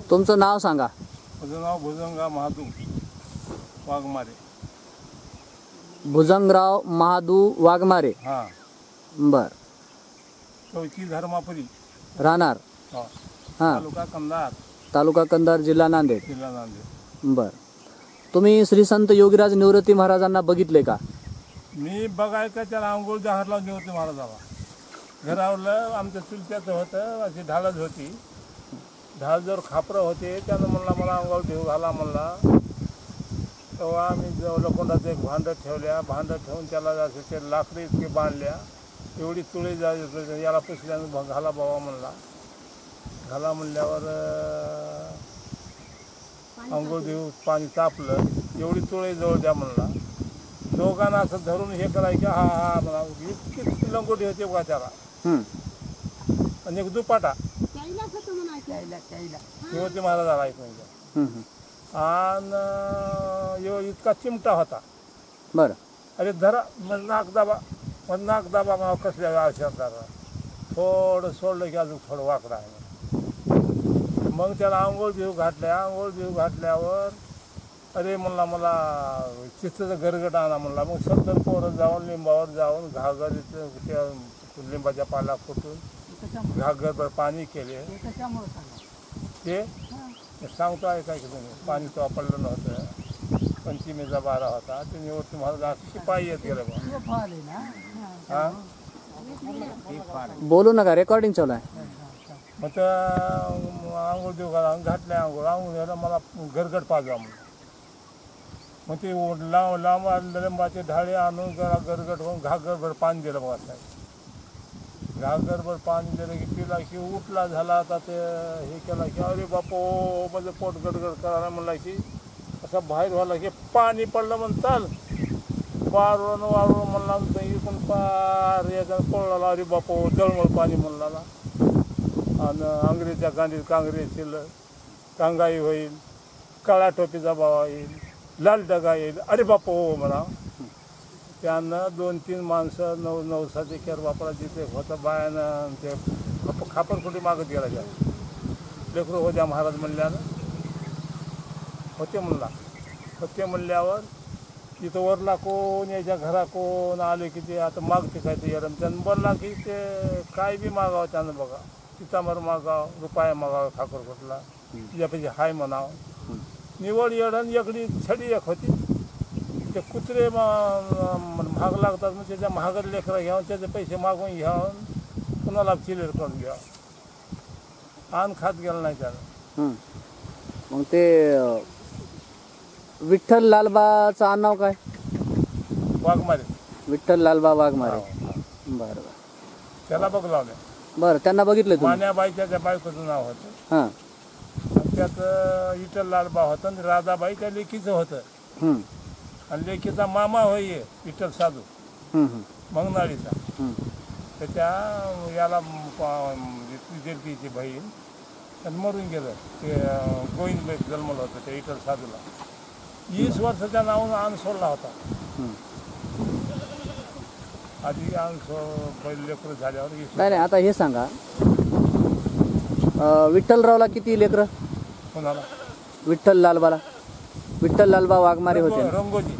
तुमचं नाव सांगा. माझं नाव भुजंगराव महादू वाघमारे. भुजंगराव महादू वाघमारे. हां. बर. चौकी धर्मापुरी राहणार. हां. हां. तालुका कंधार. तालुका कंधार, जिल्हा नांदेड. जिल्हा नांदेड. बर. तुम्ही श्री संत योगीराज निवृत्ती महाराजांना बघितले का? मी बघायचं त्याला आंघोळ जहारला निवृत्ती महाराजाला घरावलं आमच्या चुलत्याचं होतं. अशी ढालच होती. ढाल जर खापरं होते त्यानं म्हणला मला अंगावर घेऊ घाला म्हणला. तेव्हा आम्ही लोखंडाचं एक भांडं ठेवल्या. भांडं ठेवून त्याला असे ते लाकडी इतके बांधल्या. एवढी तुळी जायचं याला पुसल्यानं घाला बाबा म्हणला. घाला म्हणल्यावर अंघोळ घेऊ पाणी तापलं. एवढी तुळई जवळ द्या म्हणला. दोघांना असं धरून हे करायचं हा हा म्हणा. इतकी लंगोटी होते बघा त्याला. आणि एक दुपाटा निवृत्ती महाराजाला ऐक म्हणजे. आणि इतका चिमटा होता. बरं. अरे धरा मग नाक दाबा मग नाक दाबा मग कसल्या आशा थोडं सोडलं की अजून थोडं वाकडं आहे. मग त्याला आंघोळ बिऊ घातल्या. आंघोळ बिऊ घातल्यावर अरे म्हणला मला चिचचं गरगट आणा म्हणला. मग सत्तर पोरं जाऊन लिंबावर जाऊन घागर त्या लिंबाच्या पाला फुटून घागरभर पाणी केले. ते सांगतो आहे काय की तुम्ही पाणी तो पडलं नव्हतं. पंचमीचा बारा होता. ते निवृत्ती महाराज शिपाई येत गेले बा. हां बोलू नका, रेकॉर्डिंग चालू आहे. मग त्या आंघोळ देऊ घातल्या. आंघोळ घ्यायला मला गरगट पाजवा म्हणून. मग ते लांब लिंबाचे ढाळे आणून गरगट होऊन घागरभर पाणी दिलं बघा साहेब. घागरभर पाणी दिलं की पिला की उठला झाला. आता ते हे केला की अरे बापो माझं पोट गडगड करायला म्हणला की असं बाहेर व्हायला की पाणी पडलं म्हणून चाल वारून वारून म्हणला. इकडून पार याचा पडला. अरे बापो जळमळ पाणी म्हणला. आणि अंग्रेजच्या गांडीत कांगरे येईल, कांगाई होईल, काळ्या टोपीचा बाबा येईल, लाल डगा येईल. अरे बापो म्हणा. त्यानं 2-3 माणसं 9-9 केर वापरा जिथे होतं बायानं ते खापर कुठे मागत गेला. त्या लेकरं होत्या महाराज म्हणल्यानं होते म्हणला. होते म्हणल्यावर तिथं वरला कोण याच्या घरा कोण आले की ते आता मागते काय ते येडम. त्यानं बोलला की ते काय बी मागावं त्यानं बघा. पितांबर मागाव, रुपया मागावं खाकर कुठला तुझ्यापैकी हाय म्हणावं. निवड येडण एकडी छडी एक होती. ते कुत्रे महाग लागतात मग त्याच्या महागड लेकरं घ्यावं. त्याचे पैसे मागून घ्यावं. कुणाला चिलेर करून घ्यावं. आण खात गेला नाही त्यानं. मग ते विठ्ठल लालबाचं आडनाव काय? वाघमारे. विठ्ठल लालबा वाघमारे. बरं बरं. त्याला बघ लावलं. बरं. त्यांना बघितलं तुम्ही? मान्याबाईच्या त्या बायकोचं नाव होतं. हां. त्यात विठ्ठल लालबा होतं आणि राधाबाई त्या लेकीचं होतं. आणि लेकीचा मामा होय विठ्ठल साधू मंगनाळीचा. त्याच्या याला तिची बहीण आणि मरून गेलं. ते गोविंद जन्मलं होतं त्या विठ्ठल साधूला. 20 वर्षाच्या नावानं आण सोडला होता. आधी आण पहिले लेकरं झाल्यावर नाही. आता हे सांगा, विठ्ठलरावला किती लेकरं? कोणाला? विठ्ठल लालबाला. विठ्ठल लालबा वाघमारे होते. रंगोजी.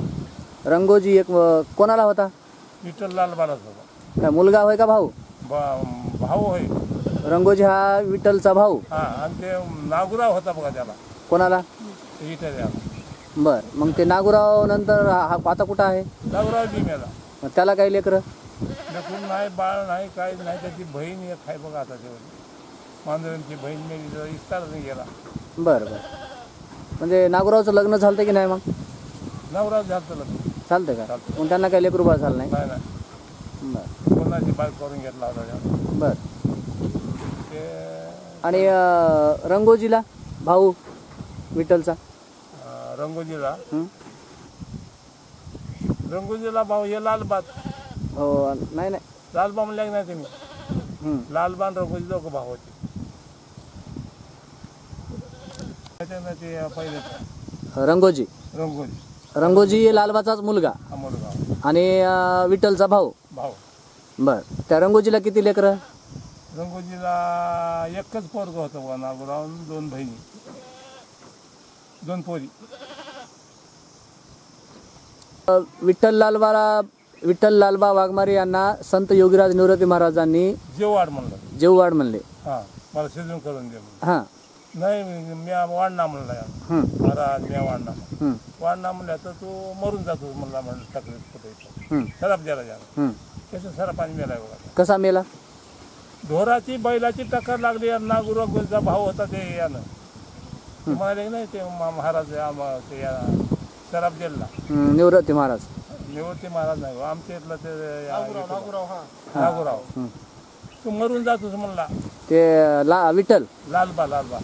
रंगोजी एक कोणाला होता? विठ्ठल लालबालाच होता. काय मुलगा होय का भाऊ? भाऊ होय. रंगोजी हा विठ्ठलचा भाऊ. हां. आणि ते नागुराव होता बघा त्याला. कोणाला? विठ्ठल. बर. मग ते नागुराव नंतर हा आता कुठं आहे? नागुराव बी मेला. मग त्याला काही लेकरं? लेकरून नाही, बाळ नाही, काही नाही. त्याची बहीण एक आहे बघा आता तेवढी. मांजरांची बहीण मेली इस्तारच गेला. बरं बरं. म्हणजे नागुरावचं लग्न झालं की नाही? मग नवराव झालं लग्न. चालतं का? मग त्यांना काही लेकरू बाळ झालं नाही? नाही. बरं. कोणाची बाईक करून घेतला होता. बरं. ते आणि रंगोजीला भाऊ विठ्ठलचा? रंगोजीला भाऊ हे लालबाद. हो. नाही नाही. लालबा म्हणल्या नाही तुम्ही. लालबा आणि रंगोजी दोघं भाऊ होते. पहिले रंगोजी. रंगोजी लालबाचाच मुलगा आणि विठ्ठलचा भाऊ. भाऊ. बर. त्या रंगोजीला किती लेकरं? रंगोजीला एकच पोरग होतं बघा नागोराव, 2 बहिणी, 2 पोरी. विठ्ठल लालबा वाघमारे यांना संत योगीराज निवृत्ती महाराजांनी जेवाड म्हणलं. जेववाड म्हणले. हां, मला शिजून करून दे म्हणलं. हां. नाही मी वाढना म्हणला महाराज, मी वाढना वाढना म्हणल्या तर तू मरून जातो म्हणला. म्हणलं तकलीफ कुठे सराप द्यायला जा. त्याचं सरापाने मेलाय बघा. कसा मेला? ढोराची बैलाची टक्कर लागली. नागुराचा भाव होता ते यानं म्हणाले नाही ते महाराज ते सराप दिला. निवृत्ती महाराज नाही आमच्या इथलं ते नागुराव. तू मरून जातोस म्हणला. ते विठ्ठल लालबा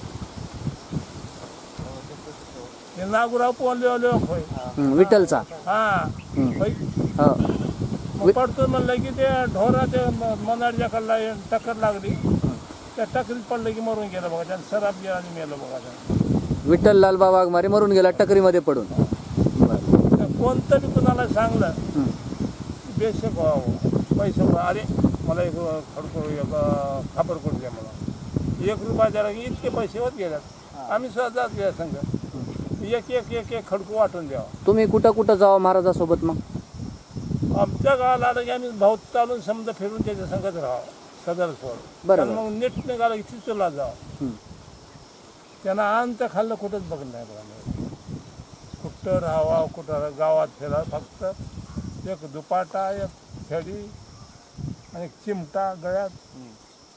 ते नागुराव पोहले होय विठ्ठलचा. हा पडतो म्हणलं की ते ढोराच्या मनाडच्या कडला टक्कर लागली. त्या टकरीत पडलं की मरून गेलं बघा. त्यानं सराप गेला आणि मेलं बघा. विठ्ठल लालबा वाघमारे मरून गेला टकरीमध्ये पडून. कोणतरी कुणाला सांगलं बेशक पैसे अरे मला एक खडको एक खापर करून द्या मला. 1 रुपया द्यायला की इतके पैसे होत गेल्यात. आम्ही सहजात घ्या संघ एक खडको वाटून द्यावा. तुम्ही कुठं कुठं जावं महाराजासोबत? मग आमच्या गावाला आलं की आम्ही भाऊ चालून समजा फिरून त्याच्या संगत राहावं सदर सोड. बरं. मग नीट निघालं की चिचूला जावं. त्यांना अंत खाल्लं कुठंच बघलं नाही बघा. कुठं राहावा कुठं गावात फिरा. फक्त एक दुपाटा, एक खेडी आणि एक चिमटा गळ्यात.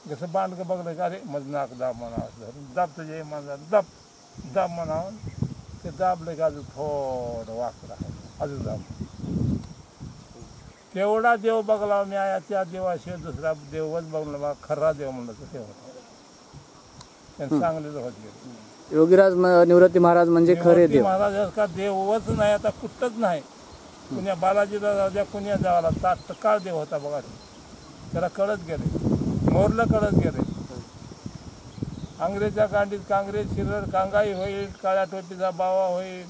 जसं बांडगं बघलं की अरे मग नाक दाब म्हणावं. दाब तुझे माझा दाब म्हणावं. ते दाबलं की अजून थोडं वाकड आहे अजून दाब. तेवढा देव बघला मी. त्या देवाशिवाय दुसरा देवच बघला बा. खरा देव म्हणलं तर ते होता. त्यांनी चांगलेच होत गेले. योगीराज निवृत्ती महाराज म्हणजे खरे देव. महाराज का देवच नाही आता कुठंच नाही. कुण्या बालाजीला जाऊ द्या, कुण्या जावाला तात्काळ देव होता बघा. त्याला कळत गेले, मोरलं कळत गेले. अंग्रेजच्या गांडीत काँग्रेस शिरर कांगाई होईल, काळ्या टोपीचा बावा होईल,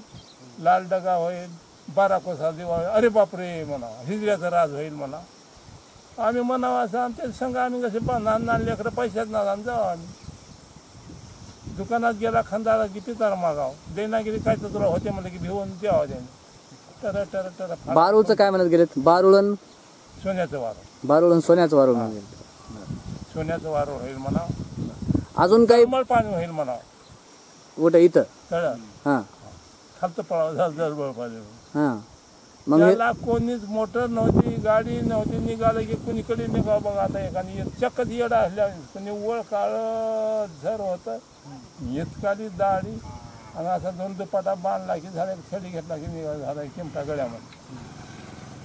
लाल डगा होईल, 12 कोसा दिवा होईल. अरे बापरे म्हणा, हिजऱ्याचा राज होईल म्हणा. आम्ही म्हणावं असं आमच्या संघ आम्ही कसे लहान लेकरं पैशात ना जाऊ. आम्ही दुकानात गेला खंदाला किती तर मागाव. देनागिरी काय तर तुला होते म्हणलं की भिवून द्यावं त्याने. टर बारूळचं काय म्हणत गेलेत? बारूळन सोन्याचं वार. बारूळन सोन्याचं वारूळ म्हणजे सोन्याचं वार होईल म्हणा. अजून काही पाणी होईल म्हणा. कुठं इथं तळ हां खालतं पळावं झालं जरबळ पाणी. हां. मग त्याला कोणीच मोटर नव्हती, गाडी नव्हती. निघालं की कुणीकडे निघावं बघा. आता एकाने चक्कच येडा असल्या कोणी वळ काळं झर होतं, इतकाली दाढी आणि असा 2 दुपाटा बांधला की झाला. छडी घेतला की निघाला झाला चिमटा गळ्यामध्ये.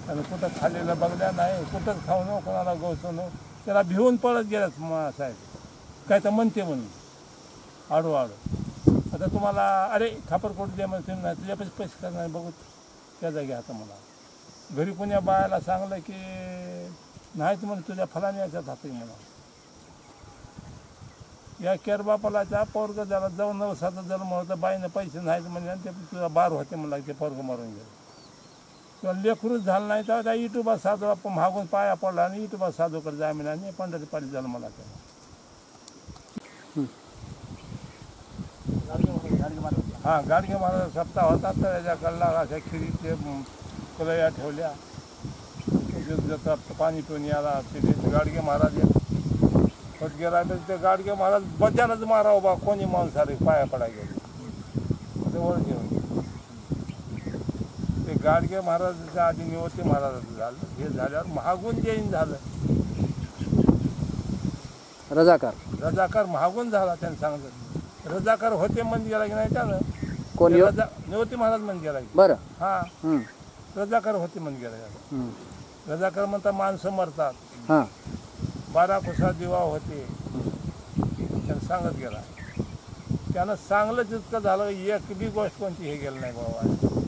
आणि कुठं खाल्लेलं बघल्या नाही, कुठंच खाऊ नको, कोणाला गवसू नको. त्याला भिवून पळत गेलाच साहेब. काय तर म्हणते म्हणून आडू. आता तुम्हाला अरे खापर कोट द्या म्हणते नाही, तुझ्यापाशी पैसे करणार बघू त्या जागी. आता मला घरी कोण्या बायाला सांगलं की नाही तुम्हाला तुझ्या फलाने याच्यात हाती म्हणा. या केरबापालाच्या पोरग ज्याला जाऊन 9-7 जन्म होतं, बाईनं पैसे नाहीत म्हणजे ते तुझा 12 होते म्हणला. ते पोरग मारून गेलं किंवा लेकरूच झालं नाही तर त्या इटुबा साधू मागून पाया पडला आणि इटुबा साधूकडे जामीन आणि पंढरीपाली जन्माला केला. हां, गाडगे महाराज सप्ताह होता तर याच्या कल्ला अशा खिरीचे कलया ठेवल्या. पाणी पिऊन याला तिथे गाडगे महाराज होत गेला. ते गाडगे महाराज बजानच मारा बा. कोणी माणूस आले पाया पडा गेले वर घेऊन. ते गाडगे महाराजाच्या आधी निवृत्ती महाराजाचं झालं. हे झाल्यावर महागून जैन झालं. रजाकार महागून झाला. त्याने सांगितलं रजाकार होते मन गेला की नाही त्यानं. कोण? निवृत्ती महाराज मन गेला. बरं. हां, रजाकार होते मन गेला. रजाकार म्हणता माणसं मरतात. हां, 12 कोसा दिवा होते. त्यानं सांगत गेला. त्यानं चांगलं जितकं झालं. एक बी गोष्ट कोणती हे गेलं नाही बाबा.